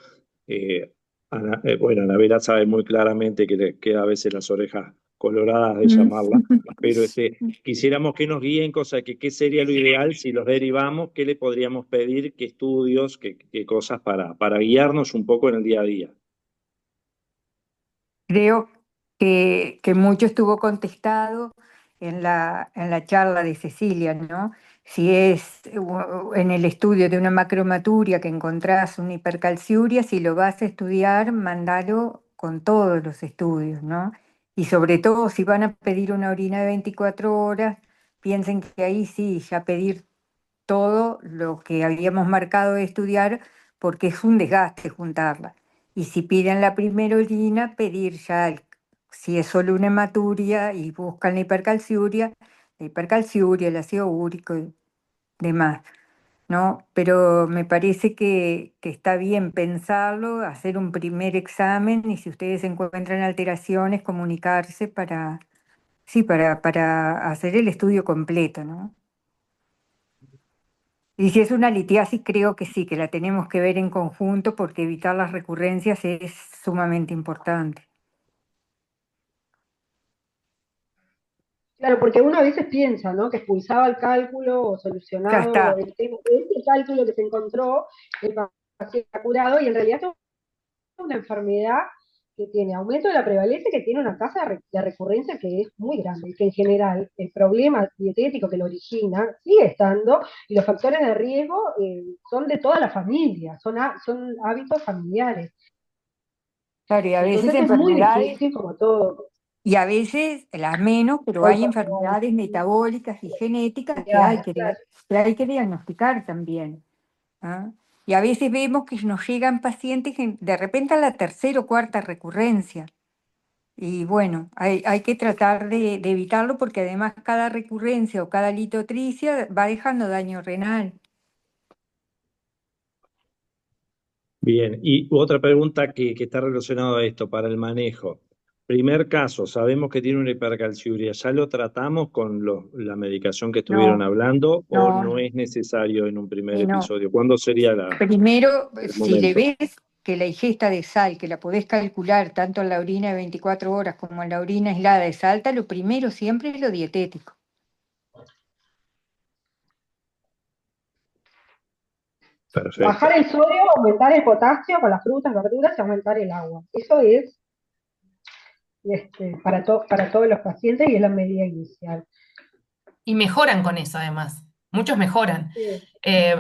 A: Bueno, Anabela sabe muy claramente que le queda a veces las orejas coloradas de
C: Mm.
A: llamarla, pero quisiéramos que nos guíen, cosa que qué sería lo ideal si los derivamos, qué le podríamos pedir, qué estudios, qué cosas para guiarnos un poco en el día a día.
C: Creo que mucho estuvo contestado en la charla de Cecilia, ¿no? Si es en el estudio de una macromaturia que encontrás una hipercalciuria, si lo vas a estudiar, mandalo con todos los estudios, ¿no? Y sobre todo si van a pedir una orina de 24 horas, piensen que ahí sí, ya pedir todo lo que habíamos marcado de estudiar, porque es un desgaste juntarla. Y si piden la primera orina, pedir ya, si es solo una hematuria y buscan la hipercalciuria, el ácido úrico y demás, ¿no? Pero me parece que está bien pensarlo, hacer un primer examen y si ustedes encuentran alteraciones, comunicarse para, sí, para hacer el estudio completo, ¿no? Y si es una litiasis, creo que sí, que la tenemos que ver en conjunto porque evitar las recurrencias es sumamente importante.
D: Claro, porque uno a veces piensa, ¿no? Que expulsaba el cálculo o
C: Ya
D: solucionado
C: está.
D: el tema de este cálculo que se encontró, el paciente ha curado y en realidad es una enfermedad que tiene aumento de la prevalencia, que tiene una tasa de recurrencia que es muy grande y que en general el problema dietético que lo origina sigue estando y los factores de riesgo son de toda la familia, son hábitos familiares.
C: Claro, y a veces
D: Entonces es muy
C: enfermedades,
D: difícil como todo.
C: y a veces las menos, pero hay enfermedades metabólicas y genéticas que hay que diagnosticar también. ¿Ah? Y a veces vemos que nos llegan pacientes de repente a la tercera o cuarta recurrencia. Y bueno, hay que tratar de evitarlo porque además cada recurrencia o cada litotricia va dejando daño renal.
A: Bien, y otra pregunta que está relacionada a esto, para el manejo. Primer caso, sabemos que tiene una hipercalciuria, ¿ya lo tratamos con la medicación que estuvieron
C: No,
A: hablando o
C: no,
A: no es necesario en un primer
C: y no.
A: episodio? ¿Cuándo sería
C: Primero,
A: el
C: si le
A: momento?
C: ves que la ingesta de sal, que la podés calcular tanto en la orina de 24 horas como en la orina aislada es alta, lo primero siempre es lo dietético.
A: Perfecto.
D: Bajar el sodio, aumentar el potasio con las frutas, verduras y aumentar el agua. Eso es para todos los pacientes y es la medida inicial.
B: Y mejoran con eso, además. Muchos mejoran.
D: Sí.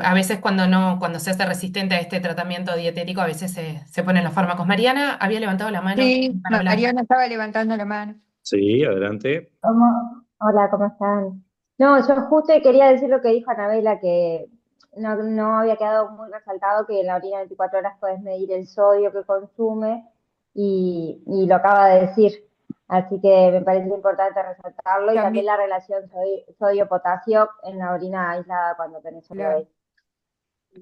B: A veces cuando se hace resistente a este tratamiento dietético, a veces se ponen los fármacos. Mariana había levantado la mano
C: Sí,
B: para hablar.
C: Mariana estaba levantando la mano.
A: Sí, adelante.
E: Hola, ¿cómo están? No, yo justo quería decir lo que dijo Anabela, que no había quedado muy resaltado que en la orina de 24 horas puedes medir el sodio que consume y lo acaba de decir. Así que me parece importante resaltarlo y también
C: También,
E: la relación sodio-potasio en la orina aislada cuando tenés solo
C: claro,
E: eso.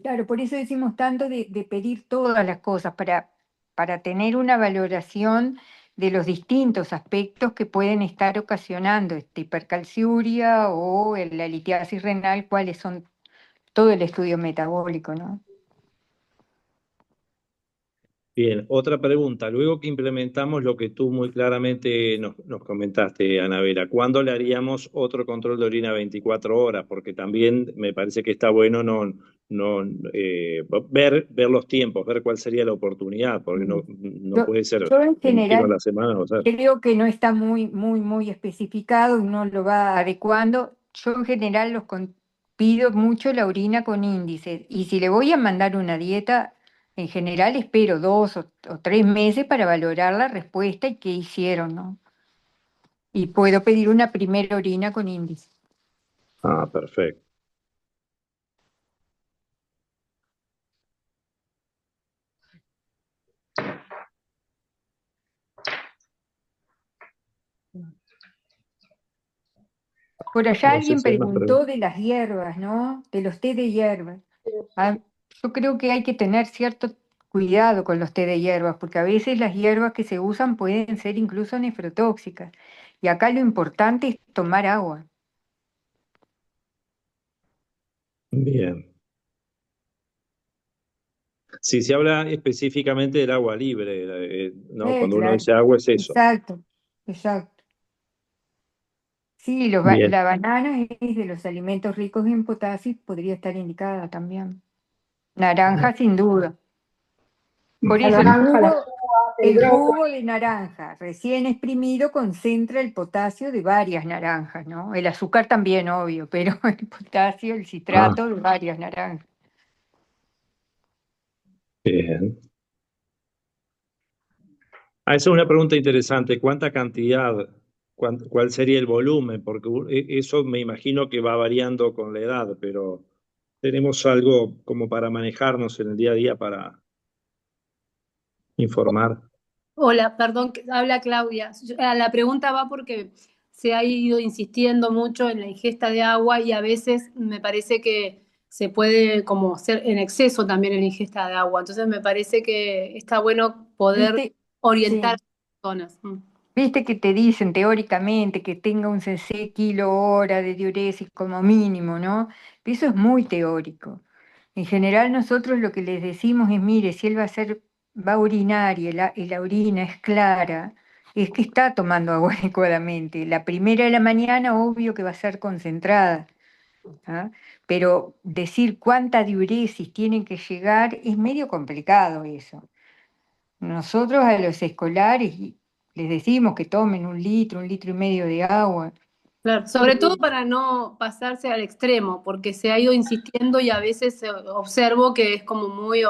C: claro, por eso decimos tanto de pedir todas las cosas para tener una valoración de los distintos aspectos que pueden estar ocasionando esta hipercalciuria o la litiasis renal, cuáles son todo el estudio metabólico, ¿no?
A: Bien, otra pregunta. Luego que implementamos lo que tú muy claramente nos comentaste, Anabela, ¿cuándo le haríamos otro control de orina 24 horas? Porque también me parece que está bueno no, ver los tiempos, ver cuál sería la oportunidad, porque
C: Mm.
A: no
C: Yo,
A: puede ser
C: yo en
A: 21 a
C: general
A: la semana, o sea.
C: creo que no está muy especificado, uno lo va adecuando. Yo en general pido mucho la orina con índice y si le voy a mandar una dieta, en general espero 2 o 3 meses para valorar la respuesta y qué hicieron, ¿no? Y puedo pedir una primera orina con índice.
A: Ah, perfecto.
C: Por allá
A: No sé
C: alguien
A: si hay más
C: preguntó
A: preguntas.
C: de las hierbas, ¿no? De los té de hierbas. Ah, yo creo que hay que tener cierto cuidado con los té de hierbas, porque a veces las hierbas que se usan pueden ser incluso nefrotóxicas. Y acá lo importante es tomar agua.
A: Bien. Si se habla específicamente del agua libre, ¿no? Cuando uno
C: Claro,
A: dice agua es eso.
C: exacto, exacto. Sí,
A: Bien.
C: la banana es de los alimentos ricos en potasio y podría estar indicada también. Naranja, sin duda. Por
D: La
C: eso
D: naranja, las uvas, el
C: el
D: brócoli.
C: jugo de naranja recién exprimido concentra el potasio de varias naranjas, ¿no? El azúcar también, obvio, pero el potasio, el
A: Ah,
C: citrato de varias naranjas.
A: bien. Ah, esa es una pregunta interesante. ¿Cuánta cantidad? ¿Cuál sería el volumen? Porque eso me imagino que va variando con la edad, pero tenemos algo como para manejarnos en el día a día para informar.
F: Hola, perdón, habla Claudia. La pregunta va porque se ha ido insistiendo mucho en la ingesta de agua y a veces me parece que se puede como ser en exceso también en la ingesta de agua. Entonces me parece que está bueno poder
C: ¿Viste?
F: orientar a
C: Sí.
F: las personas.
C: Viste que te dicen teóricamente que tenga un cc kilo hora de diuresis como mínimo, ¿no? Eso es muy teórico. En general nosotros lo que les decimos es, mire, si él va a orinar y la orina es clara, es que está tomando agua adecuadamente. La primera de la mañana, obvio que va a ser concentrada, ¿ah? Pero decir cuánta diuresis tienen que llegar es medio complicado eso. Nosotros a los escolares les decimos que tomen 1 litro, 1,5 litros de agua.
F: Claro, sobre todo para no pasarse al extremo, porque se ha ido insistiendo y a veces observo que es como muy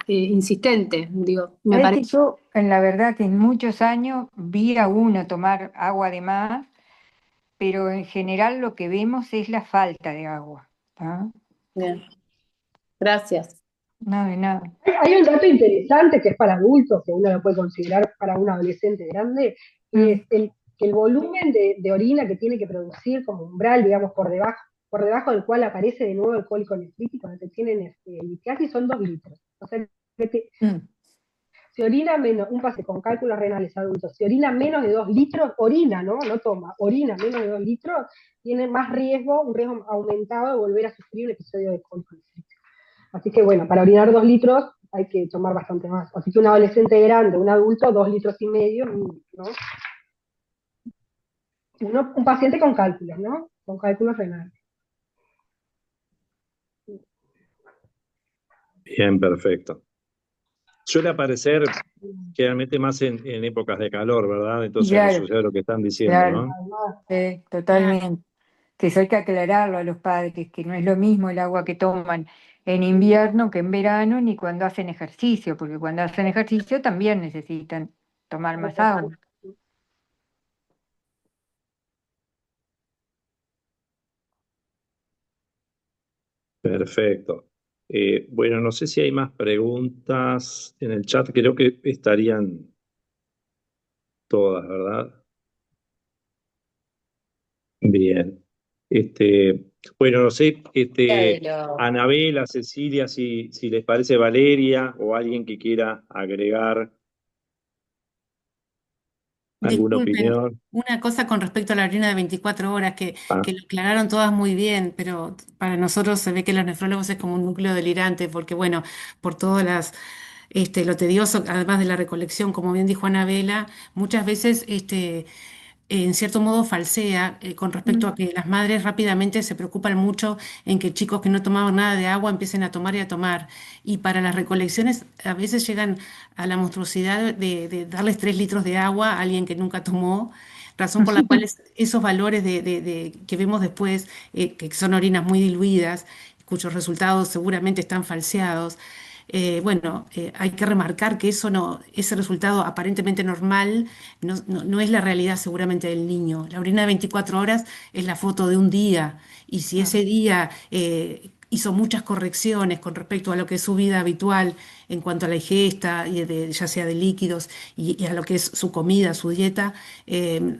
F: insistente, digo, me
C: Sabes
F: parece.
C: que yo, en la verdad, que en muchos años vi a uno tomar agua de más, pero en general lo que vemos es la falta de agua. ¿Tá?
F: Bien, gracias.
C: No, de nada.
D: Hay un dato interesante que es para adultos, que uno lo puede considerar para un adolescente grande,
C: Mm,
D: es que el volumen de orina que tiene que producir como umbral, digamos, por debajo del cual aparece de nuevo el cólico nefrítico, donde tienen litiasis, son 2 litros. O sea, que
C: mm.
D: si orina menos, un paciente con cálculos renales adultos, si orina menos de 2 litros, orina, ¿no? No toma, orina menos de 2 litros, tiene más riesgo, un riesgo aumentado de volver a sufrir un episodio de cólico nefrítico. Así que bueno, para orinar 2 litros hay que tomar bastante más. Así que un adolescente grande, un adulto, 2,5 litros, ¿no? Un paciente con cálculos, ¿no? Con cálculos renales.
A: Bien, perfecto. Suele aparecer generalmente más en épocas de calor, ¿verdad? Entonces no
C: Claro,
A: sucede lo que están diciendo,
C: claro,
A: ¿no?
C: totalmente. Que eso hay que aclararlo a los padres, que no es lo mismo el agua que toman en invierno que en verano, ni cuando hacen ejercicio, porque cuando hacen ejercicio también necesitan tomar más agua.
A: Perfecto. Bueno, no sé si hay más preguntas en el chat, creo que estarían todas, ¿verdad? Bien. Bueno, no sé, Anabela, Cecilia, si les parece Valeria o alguien que quiera agregar alguna
G: Disculpen,
A: opinión.
G: una cosa con respecto a la orina de 24 horas,
A: Ah,
G: que lo aclararon todas muy bien, pero para nosotros se ve que los nefrólogos es como un núcleo delirante, porque bueno, por todas las lo tedioso, además de la recolección, como bien dijo Anabela, muchas veces en cierto modo falsea con respecto a que las madres rápidamente se preocupan mucho en que chicos que no tomaban nada de agua empiecen a tomar y a tomar. Y para las recolecciones a veces llegan a la monstruosidad de darles 3 litros de agua a alguien que nunca tomó. Razón por la cual esos valores que vemos después, que son orinas muy diluidas, cuyos resultados seguramente están falseados, bueno, hay que remarcar que eso no, ese resultado aparentemente normal no es la realidad seguramente del niño. La orina de 24 horas es la foto de un día, y si ese día hizo muchas correcciones con respecto a lo que es su vida habitual en cuanto a la ingesta, ya sea de líquidos, y a lo que es su comida, su dieta,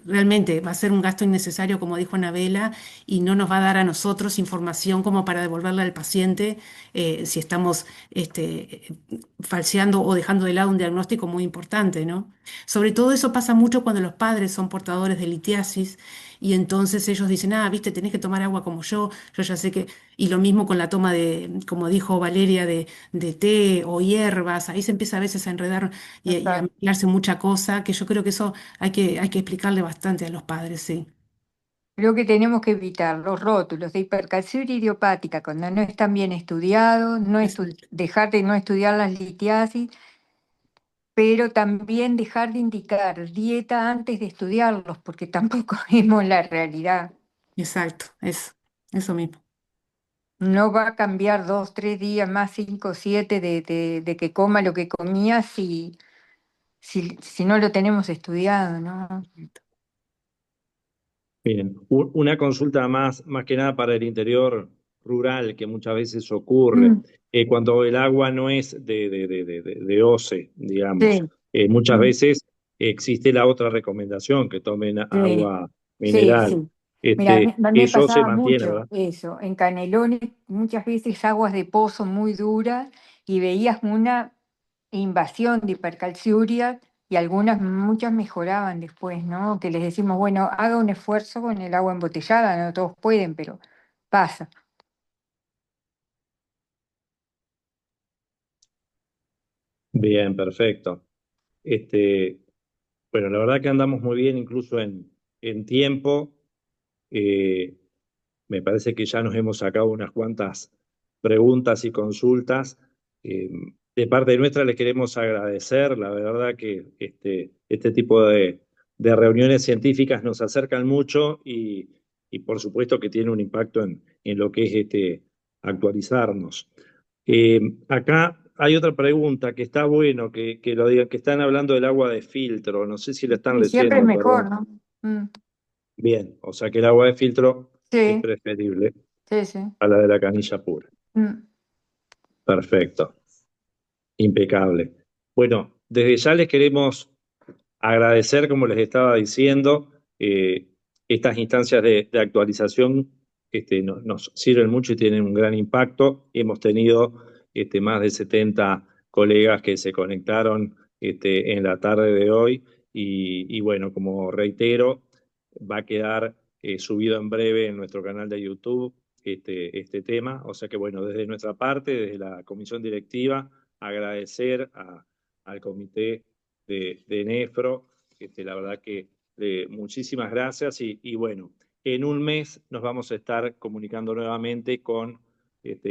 G: realmente va a ser un gasto innecesario, como dijo Anabela, y no nos va a dar a nosotros información como para devolverle al paciente si estamos falseando o dejando de lado un diagnóstico muy importante, ¿no? Sobre todo eso pasa mucho cuando los padres son portadores de litiasis, y entonces ellos dicen, ah, viste, tenés que tomar agua como yo ya sé que, y lo mismo con la toma de, como dijo Valeria, de té o hierbas, ahí se empieza a veces a enredar y a
C: Total.
G: mezclarse mucha cosa, que yo creo que eso hay que explicarle bastante a los padres, sí.
C: Creo que tenemos que evitar los rótulos de hipercalciuria idiopática cuando no están bien estudiados,
G: Exacto.
C: dejar de no estudiar las litiasis, pero también dejar de indicar dieta antes de estudiarlos, porque tampoco vemos la realidad.
G: Exacto, eso mismo.
C: No va a cambiar 2, 3 días más, 5, 7 de que coma lo que comía si no lo tenemos estudiado, ¿no?
A: Bien, una consulta más que nada para el interior rural que muchas veces ocurre.
C: Mm,
A: Cuando el agua no es de OCE, digamos,
C: sí,
A: muchas
C: mm,
A: veces existe la otra recomendación, que tomen
C: sí,
A: agua
C: sí,
A: mineral.
C: sí. Mira, a mí me
A: Eso se
C: pasaba
A: mantiene,
C: mucho
A: ¿verdad?
C: eso. En Canelones, muchas veces aguas de pozo muy duras y veías una invasión de hipercalciuria y muchas mejoraban después, ¿no? Que les decimos, bueno, haga un esfuerzo con el agua embotellada, no todos pueden, pero pasa.
A: Bien, perfecto. Este, bueno, la verdad que andamos muy bien, incluso en tiempo. Eh, Me parece que ya nos hemos sacado unas cuantas preguntas y consultas. Eh, de parte nuestra les queremos agradecer. La verdad que este tipo de reuniones científicas nos acercan mucho y por supuesto que tiene un impacto en lo que es actualizarnos. Acá hay otra pregunta que está bueno que lo digan, que están hablando del agua de filtro. No sé si la están
C: Y siempre es
A: leyendo,
C: mejor,
A: perdón.
C: ¿no? Mm,
A: Bien, o sea que el agua de filtro es
C: sí,
A: preferible
C: sí, sí.
A: a la de la canilla pura.
C: Mm.
A: Perfecto, impecable. Bueno, desde ya les queremos agradecer, como les estaba diciendo, estas instancias de actualización nos sirven mucho y tienen un gran impacto. Hemos tenido más de 70 colegas que se conectaron en la tarde de hoy y bueno, como reitero, va a quedar subido en breve en nuestro canal de YouTube este tema. O sea que bueno, desde nuestra parte, desde la comisión directiva, agradecer al comité de Nefro. La verdad que muchísimas gracias y bueno, en un mes nos vamos a estar comunicando nuevamente con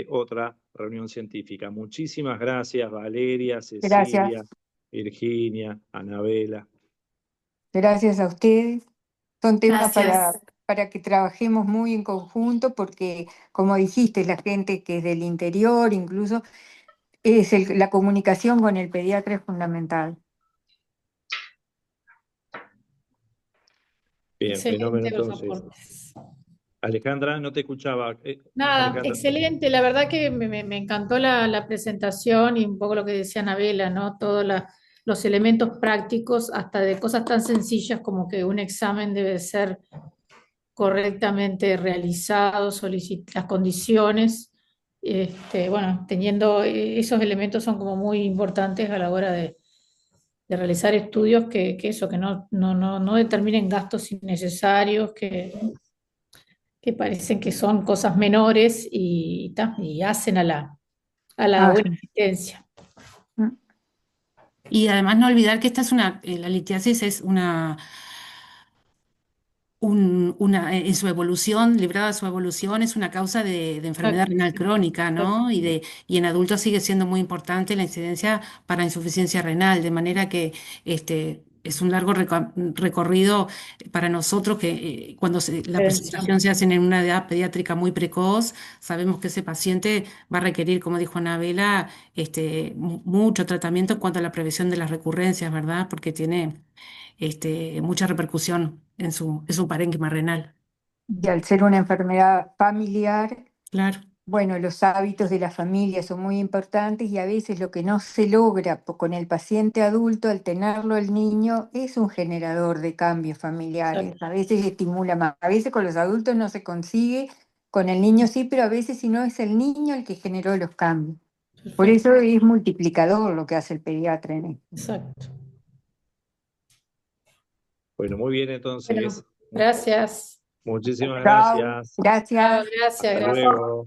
A: otra reunión científica. Muchísimas gracias, Valeria,
C: Gracias,
A: Cecilia, Virginia, Anabela.
C: gracias a ustedes. Son temas
B: Gracias.
C: para que trabajemos muy en conjunto porque, como dijiste, la gente que es del interior, incluso, la comunicación con el pediatra es fundamental.
A: Bien, fenómeno
F: Excelente los
A: entonces.
F: aportes.
A: Alejandra, no te escuchaba.
F: Nada,
A: Alejandra.
F: excelente. La verdad que me encantó la presentación y un poco lo que decía Anabela, ¿no? Todos los elementos prácticos, hasta de cosas tan sencillas como que un examen debe ser correctamente realizado, las condiciones. Bueno, teniendo esos elementos son como muy importantes a la hora de realizar estudios que eso, que no determinen gastos innecesarios, que parecen que son cosas menores y hacen a la
C: Ah,
F: buena asistencia.
C: mm.
G: Y además no olvidar que esta es la litiasis es en su evolución, librada de su evolución, es una causa de enfermedad
F: Exacto,
G: renal crónica, ¿no? Y en adultos sigue siendo muy importante la incidencia para insuficiencia renal, de manera que es un largo recorrido para nosotros que cuando la
F: prevención.
G: presentación se hace en una edad pediátrica muy precoz, sabemos que ese paciente va a requerir, como dijo Anabela, mucho tratamiento en cuanto a la prevención de las recurrencias, ¿verdad? Porque tiene mucha repercusión en su parénquima renal.
C: Y al ser una enfermedad familiar,
G: Claro,
C: bueno, los hábitos de la familia son muy importantes y a veces lo que no se logra con el paciente adulto, al tenerlo el niño, es un generador de cambios familiares.
F: Exacto.
C: A veces estimula más, a veces con los adultos no se consigue, con el niño sí, pero a veces si no es el niño el que generó los cambios. Por
F: Perfecto.
C: eso es multiplicador lo que hace el pediatra en esto.
F: Exacto.
A: Bueno, muy bien
F: Bueno,
A: entonces.
F: gracias.
A: Muchísimas
C: Chao,
A: gracias.
C: gracias.
F: Gracias,
A: Hasta
F: gracias.
A: luego.